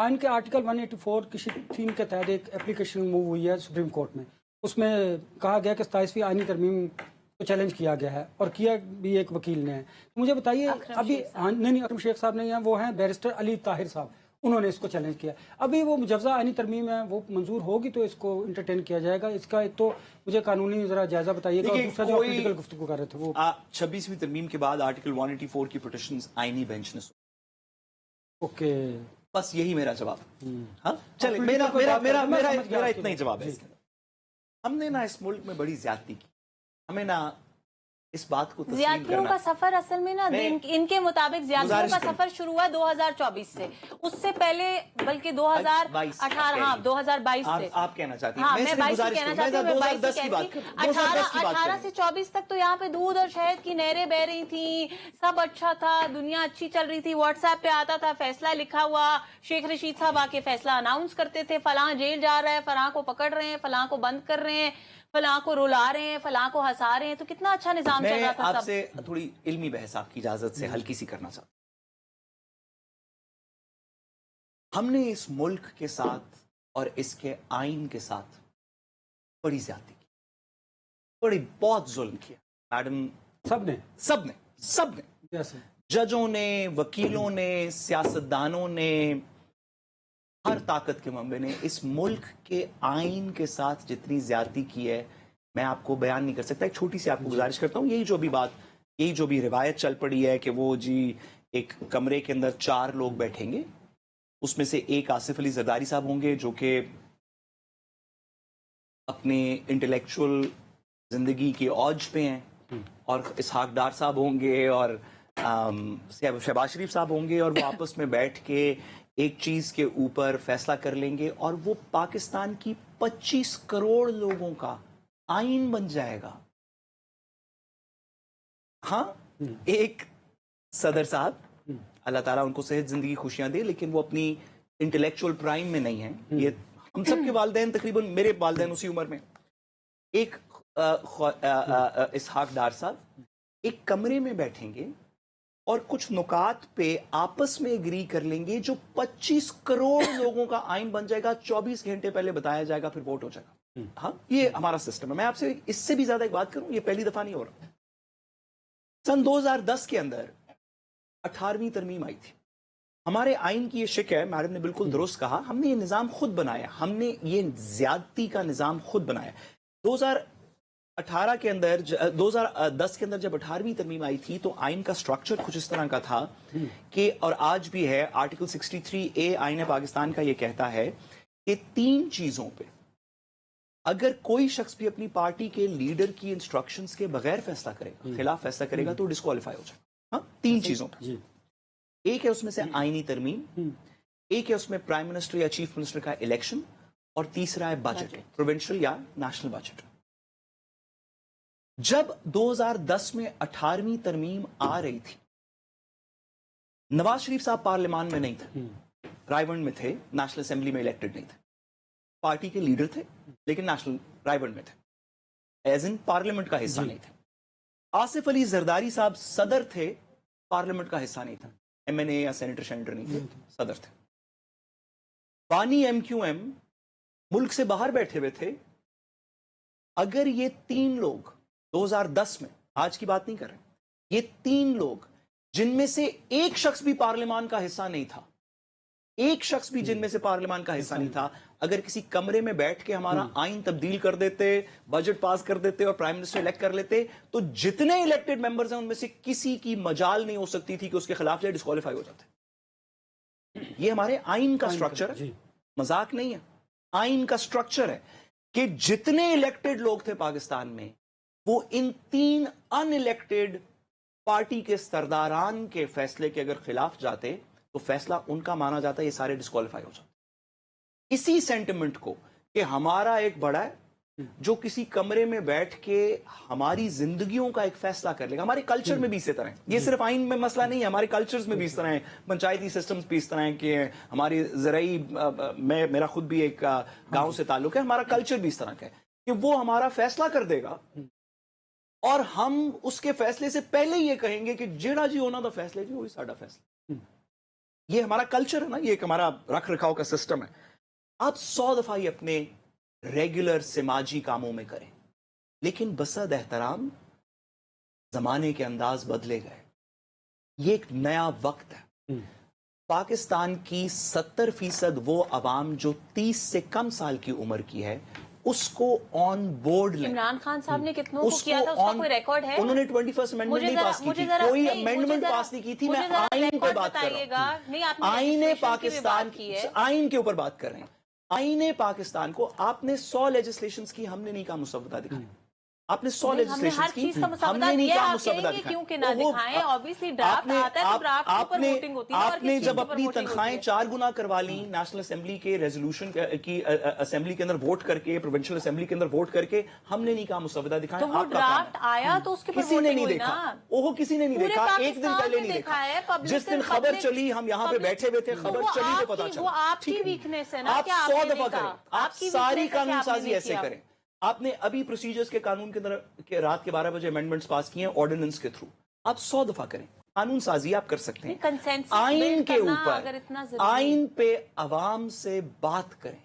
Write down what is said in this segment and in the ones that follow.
आइन के आर्टिकल 184 किसी थीम के तहत एक एप्लीकेशन मूव हुई है सुप्रीम कोर्ट में। उसमें कहा गया कि 27वीं आइनी तरमीम को चैलेंज किया गया है और किया भी एक वकील ने है। तो मुझे बताइए अभी नहीं अकरम शेख साहब नहीं हैं, वो हैं बैरिस्टर अली ताहिर साहब, उन्होंने इसको चैलेंज किया। अभी वो मुजव्जा आइनी तरमीम है वो मंजूर होगी तो इसको इंटरटेन किया जाएगा। इसका एक तो मुझे कानूनी जरा जायजा बताइएगा और दूसरा जो पॉलिटिकल गुफ्तगू कर रहे थे वो 26वीं तरमीम के बाद आर्टिकल 184 की पिटीशंस आइनी बेंच ने ओके बस यही मेरा जवाब। हाँ चले मेरा इतना ही जवाब है। हमने ना इस मुल्क में बड़ी ज्यादती की, हमें ना इस बात को ज्यादतियों का सफर असल में ना इनके मुताबिक ज्यादतियों का सफर शुरू हुआ 2024 से, उससे पहले बल्कि 2018 हाँ 2022 से। आप कहना चाहती हैं? हाँ मैं 22 कहना चाहती हूँ, मैं 22 की कहती हूँ। 18 से 24 तक तो यहाँ पे दूध और शहद की नहरें बह रही थी, सब अच्छा था, दुनिया अच्छी चल रही थी। व्हाट्सएप पे आता था फैसला लिखा हुआ, शेख रशीद साहब आके फैसला अनाउंस करते थे, फलां जेल जा रहा है, फलां को पकड़ रहे हैं, फलां को बंद कर रहे हैं, फलां को रुला रहे हैं, फलां को हंसा रहे हैं। तो कितना अच्छा निजाम चल रहा था। मैं आपसे थोड़ी इल्मी बहस आपकी इजाजत से हल्की सी करना चाहता हूं। हमने इस मुल्क के साथ और इसके आइन के साथ बड़ी ज्यादती की, बहुत जुल्म किया मैडम। सबने जैसे जजों ने, वकीलों ने, सियासतदानों ने, हर ताकत के मंबे ने इस मुल्क के आइन के साथ जितनी ज्यादती की है मैं आपको बयान नहीं कर सकता। एक छोटी सी आपको गुजारिश करता हूँ, यही जो भी रिवायत चल पड़ी है कि वो जी एक कमरे के अंदर 4 लोग बैठेंगे, उसमें से एक आसिफ अली जरदारी साहब होंगे जो कि अपने इंटेलेक्चुअल जिंदगी के औज पे हैं, और इसहाक डार साहब होंगे और शहबाज शरीफ साहब होंगे, और वो आपस में बैठ के एक चीज के ऊपर फैसला कर लेंगे और वो पाकिस्तान की 25 करोड़ लोगों का आइन बन जाएगा। हाँ, एक सदर साहब, अल्लाह ताला उनको सेहत जिंदगी खुशियां दे, लेकिन वो अपनी इंटेलेक्चुअल प्राइम में नहीं है। ये हम सब के वालिदैन, तकरीबन मेरे वालिदैन उसी उम्र में। एक इसहाक डार साहब एक कमरे में बैठेंगे और कुछ नुकात पे आपस में एग्री कर लेंगे, जो 25 करोड़ लोगों का आइन बन जाएगा। 24 घंटे पहले बताया जाएगा, फिर वोट हो जाएगा। हाँ, ये हमारा सिस्टम है। मैं आपसे इससे भी ज्यादा एक बात करूं, ये पहली दफा नहीं हो रहा। सन 2010 के अंदर 18वीं तरमीम आई थी। हमारे आइन की ये शिक है, मैडम ने बिल्कुल दुरुस्त कहा, हमने ये निजाम खुद बनाया, हमने ये ज्यादती का निजाम खुद बनाया। 2018 के अंदर 2010 के अंदर जब 18वीं तरमीम आई थी तो आइन का स्ट्रक्चर कुछ इस तरह का था कि, और आज भी है, आर्टिकल 63A आइन पाकिस्तान का ये कहता है कि 3 चीजों पे अगर कोई शख्स भी अपनी पार्टी के लीडर की इंस्ट्रक्शंस के बगैर फैसला करेगा, खिलाफ फैसला करेगा, तो डिस्क्वालीफाई हो जाएगा। हाँ, 3 चीजों पे। एक है उसमें से आइनी तरमीम, एक है उसमें प्राइम मिनिस्टर या चीफ मिनिस्टर का इलेक्शन, और तीसरा है बजट, प्रोविंशियल या नेशनल बजट। जब 2010 में 18वीं तरमीम आ रही थी, नवाज शरीफ साहब पार्लियामान में नहीं थे, रायवंड में थे, नेशनल असेंबली में इलेक्टेड नहीं थे। पार्टी के लीडर थे लेकिन नेशनल रायवंड में थे, एज इन पार्लियामेंट का हिस्सा नहीं थे। आसिफ अली जरदारी साहब सदर थे, पार्लियामेंट का हिस्सा नहीं था, MNA या सेनेटर नहीं थे, सदर थे। बानी MQM मुल्क से बाहर बैठे हुए थे। अगर ये 3 लोग 2010 में, आज की बात नहीं कर रहे, ये 3 लोग जिनमें से एक शख्स भी पार्लियामान का हिस्सा नहीं था, एक शख्स भी जिनमें से पार्लियामान का हिस्सा नहीं था, अगर किसी कमरे में बैठ के हमारा आइन तब्दील कर देते, बजट पास कर देते और प्राइम मिनिस्टर इलेक्ट कर लेते, तो जितने इलेक्टेड मेंबर्स हैं उनमें से किसी की मजाल नहीं हो सकती थी कि उसके खिलाफ जाए, डिस्क्वालीफाई हो जाते। ये हमारे आइन का स्ट्रक्चर है, मजाक नहीं है। आइन का स्ट्रक्चर है कि जितने इलेक्टेड लोग थे पाकिस्तान में, वो इन 3 अनइलेक्टेड पार्टी के सरदारान के फैसले के अगर खिलाफ जाते तो फैसला उनका माना जाता, ये सारे डिस्क्वालीफाई हो जाते। इसी सेंटिमेंट को कि हमारा एक बड़ा है जो किसी कमरे में बैठ के हमारी जिंदगियों का एक फैसला कर लेगा। हमारे कल्चर में भी इसी तरह है, ये सिर्फ आइन में मसला नहीं है, हमारे कल्चर्स में भी इस तरह है, पंचायती सिस्टम्स भी इस तरह है कि हमारी ज़राई, मेरा खुद भी एक गांव से ताल्लुक है, हमारा कल्चर भी इस तरह का है कि वो हमारा फैसला कर देगा और हम उसके फैसले से पहले ये कहेंगे कि जेड़ा जी होना दा फैसले जी, वही साडा फैसला। ये हमारा कल्चर है ना, ये एक हमारा रख रखाव का सिस्टम है। आप 100 दफा ये अपने रेगुलर समाजी कामों में करें, लेकिन बसद एहतराम जमाने के अंदाज बदले गए। ये एक नया वक्त है। पाकिस्तान की 70% वो अवाम जो 30 से कम साल की उम्र की है, उसको ऑन बोर्ड लें। इमरान खान साहब ने कितनों को किया था, उसका कोई रिकॉर्ड है? उन्होंने 21st अमेंडमेंट नहीं पास की थी, कोई अमेंडमेंट पास नहीं की थी। मैं आइन पे बात कर रहा हूँ। आईने पाकिस्तान की, आइन के ऊपर बात कर रहे हैं। आईने पाकिस्तान को आपने 100 लेजिस्लेशंस की, हमने नहीं कहा मुसव्वदा दिखाएं। आपने 100 लेजिस्लेशंस की, हमने नहीं कहा मुसव्वदा दिखाएं। क्यों ना दिखाएं? ऑब्वियसली ड्राफ्ट आता है तो ड्राफ्ट के ऊपर वोटिंग होती है। आपने जब अपनी तनख्वाहें 4 गुना करवा ली नेशनल असेंबली के रेजोल्यूशन की असेंबली के अंदर वोट करके, प्रोविंशियल असेंबली के अंदर वोट करके, हमने नहीं कहा मुसव्वदा दिखाएं। तो वो ड्राफ्ट आया तो उसके ऊपर किसी ने नहीं वोटिंग हुई देखा, ना। ओहो किसी ने नहीं पूरे देखा, एक दिन पाकिस्तान पहले ने नहीं देखा है, देखा। public जिस दिन से खबर public- चली, हम यहाँ पे बैठे हुए थे, खबर वो चली तो पता आपकी- चला। वो आपकी ठीक है? वीकनेस है ना, आप क्या 100 आपने दफा नहीं करें, कहा? आप आपकी सारी weakness है कि कानून आपने साजी नहीं ऐसे किया। करें। आपने अभी प्रोसीजर्स के कानून के अंदर के रात के 12 बजे अमेंडमेंट्स पास किए हैं ऑर्डिनेंस के थ्रू। आप 100 दफा करें, कानून साजी आप कर सकते हैं। कंसेंसस आइन बिल्ड के करना अगर ऊपर, इतना जरूरी है। आइन पे अवाम से बात करें।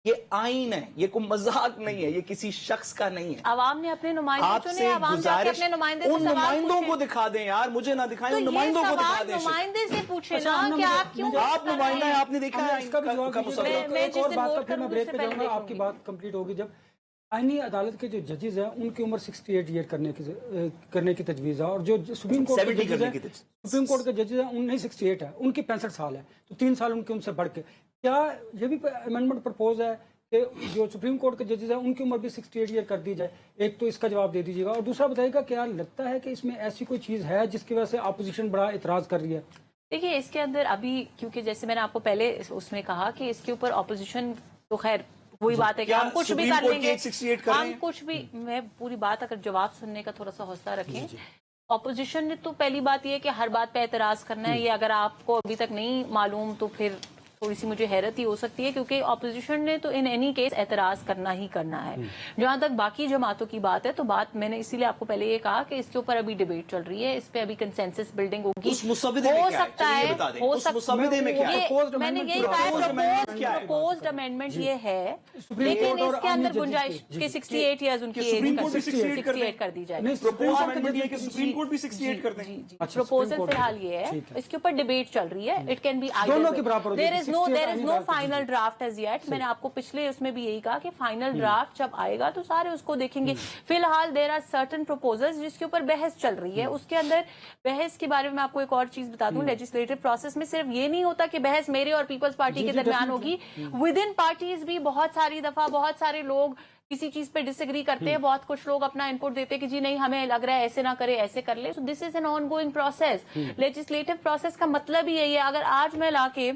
ये आइन है, ये कोई मजाक नहीं है, ये किसी शख्स का नहीं है। आवाम ने अपने नुमाइंदे चुने, आपसे आवाम जाके गुजारिश, अपने नुमाइंदे से उन सवाल नुमाइंदों पूछे। को दिखा दें यार, मुझे ना दिखाएं, तो उन ये नुमाइंदों को दिखा सवाल दें। नुमाइंदे से पूछे अच्छा, ना हमने कि मुझे- आप क्यों मुझे- वोट आप कर रहे नुमाइंदा है, हैं? आपने देखा है मैं इसका भी जवाब का दीजिए। मुसव्वदा। मैं एक जिस और दिन बात वोट का फिर मैं करूंगी ब्रेक उससे पे पहले जाऊंगा, आपकी देखूंगी। बात कंप्लीट होगी। जब आईनी अदालत के जो जजेस हैं उनकी उम्र 68 ईयर करने की तजवीज़ है, और जो सुप्रीम कोर्ट 70 के जजेस करने की हैं, तजवीज़। सुप्रीम कोर्ट के जजेस हैं उनकी 68 है, उनकी 65 साल है, तो 3 साल उनके उनसे बढ़ के। क्या ये भी अमेंडमेंट प्रपोज है कि जो सुप्रीम कोर्ट के जजेस हैं उनकी उम्र भी 68 ईयर कर दी जाए? एक तो इसका जवाब दे दीजिएगा, और दूसरा बताइएगा क्या लगता है कि इसमें ऐसी कोई चीज़ है जिसकी वजह से अपोजिशन बड़ा इतराज़ कर रही है? देखिए, इसके अंदर अभी, क्योंकि जैसे मैंने आपको पहले उसमें कहा कि इसके ऊपर ऑपोजिशन तो खैर वही बात है कि क्या हम कुछ भी सुप्रीम कर कोर्ट लेंगे, के 68 कर रहे हम हैं? कुछ भी, मैं पूरी बात अगर जवाब सुनने का थोड़ा सा हौसला रखें। ऑपोजिशन ने तो पहली बात ये है कि हर बात पे एतराज करना है। ये अगर आपको अभी तक नहीं मालूम तो फिर थोड़ी सी मुझे हैरत ही हो सकती है, क्योंकि ऑपोजिशन ने तो इन एनी केस एतराज करना ही करना है। जहां तक बाकी जमातों की बात है, तो बात मैंने इसीलिए आपको पहले ये कहा कि इसके ऊपर अभी डिबेट चल रही है, इस पे अभी कंसेंसस बिल्डिंग होगी। उस मुसव्वदे में हो क्या है? सकता चलिए है, बता दें, हो उस सकता मुसव्वदे में क्या है? Proposed मैंने amendment यही पूरा- कहा, Proposed amendment क्या है? प्रपोज्ड अमेंडमेंट ये है, सुप्रीम लेकिन कोर्ट और इसके आर्मी अंदर जजेस गुंजाइश की- कि 68 ईयर्स उनकी कि एज सुप्रीम कर कोर्ट भी 68 कर दें? 68 कर दी जाए। नहीं, प्रपोज सुप्रीम अमेंडमेंट ये है कि कोर्ट सुप्रीम कोर्ट भी 68 कर दें। अच्छा, प्रपोजल सुप्रीम कोर्ट फिलहाल की- ये है, ठीक है। इसके ऊपर डिबेट चल रही है। इट कैन बी दोनों के बराबर हो देयर जाएगी, इज नो 68 आईनी अदालत की फाइनल ड्राफ्ट एज येट। मैंने आपको पिछले उसमें भी यही कहा कि फाइनल ड्राफ्ट जब आएगा तो सारे उसको देखेंगे। फिलहाल देयर आर सर्टेन प्रपोजल्स जिसके ऊपर बहस चल रही है। उसके अंदर बहस के बारे में मैं आपको एक और चीज बता दूं, लेजिस्लेटिव प्रोसेस में सिर्फ ये नहीं होता कि बहस मेरे और पीपल्स पार्टी जी, के जी, दरमियान होगी। विद इन पार्टीज भी बहुत सारी दफा बहुत सारे लोग किसी चीज पे डिसएग्री करते हैं। बहुत कुछ लोग अपना इनपुट देते हैं कि जी नहीं, हमें लग रहा है ऐसे ना करे, ऐसे कर ले। So this is an on going process. Legislative process का मतलब ही यही है, अगर आज मैं लाके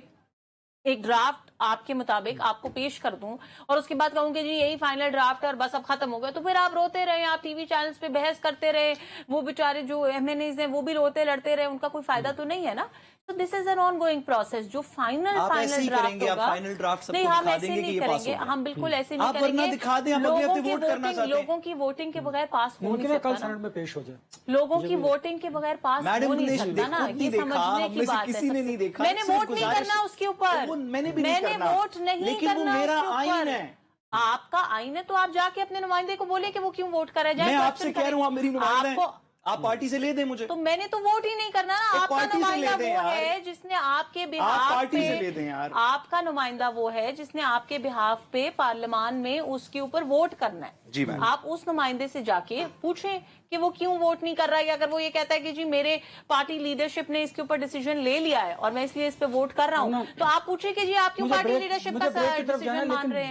एक ड्राफ्ट आपके मुताबिक आपको पेश कर दूं और उसके बाद कहूं कि जी यही फाइनल ड्राफ्ट है और बस अब खत्म हो गया, तो फिर आप रोते रहे, आप टीवी चैनल्स पे बहस करते रहे, वो बेचारे जो एमएनएज हैं वो भी रोते लड़ते रहे, उनका कोई फायदा तो नहीं है ना। तो this is an on going process. जो फाइनल आप ऐसे ही ड्राफ्ट करेंगे, आप होगा, फाइनल ड्राफ्ट सबको नहीं हम दिखा ऐसे देंगे कि नहीं ये पास हो करेंगे, गया। हम बिल्कुल ऐसे नहीं आप वरना करेंगे। दिखा दें, आप अगले हफ्ते वोट करना चाहते हैं। लोगों की वोटिंग के बगैर पास हो नहीं मुमकिन है कल सकता ना। सेनेट में पेश हो जाए। लोगों की वोटिंग के बगैर पास मैडम हो नहीं ने सकता ना, खुद नहीं ये देखा, समझने हम की में से बात है। किसी ने सबसे- नहीं देखा, मैंने सिर्फ वोट नहीं गुजारिश- करना उसके ऊपर, वो मैंने भी नहीं करना, वोट नहीं लेकिन वो करना मेरा उसके आइन ऊपर। है। आपका आइन है तो आप जाके अपने नुमाइंदे को बोले कि वो क्यों वोट करा जाए। मैं question आपसे कह रहा हूं, आप मेरी करें। नुमाइंदा हैं, आपको आप पार्टी से ले दें मुझे। तो मैंने तो वोट ही नहीं करना ना। एक आपका पार्टी से नुमाइंदा ले दें वो यार। है जिसने आपके आप बिहाफ पार्टी से पे, ले दें यार। आपका नुमाइंदा वो है जिसने आपके बिहाफ पे पार्लियामान में उसके ऊपर वोट करना है। जी मैम। आप उस नुमाइंदे से जाके पूछें कि वो क्यों वोट नहीं कर रहा है। अगर वो ये कहता है कि जी मेरे पार्टी लीडरशिप ने इसके ऊपर डिसीजन ले लिया है और मैं इसलिए इस पे वोट कर रहा हूँ, तो आप पूछे कि जी आप क्यों मुझे पार्टी ब्रेक- लीडरशिप मुझे का ब्रेक की तरफ जाना है, डिसीजन मान लेकिन रहे हैं।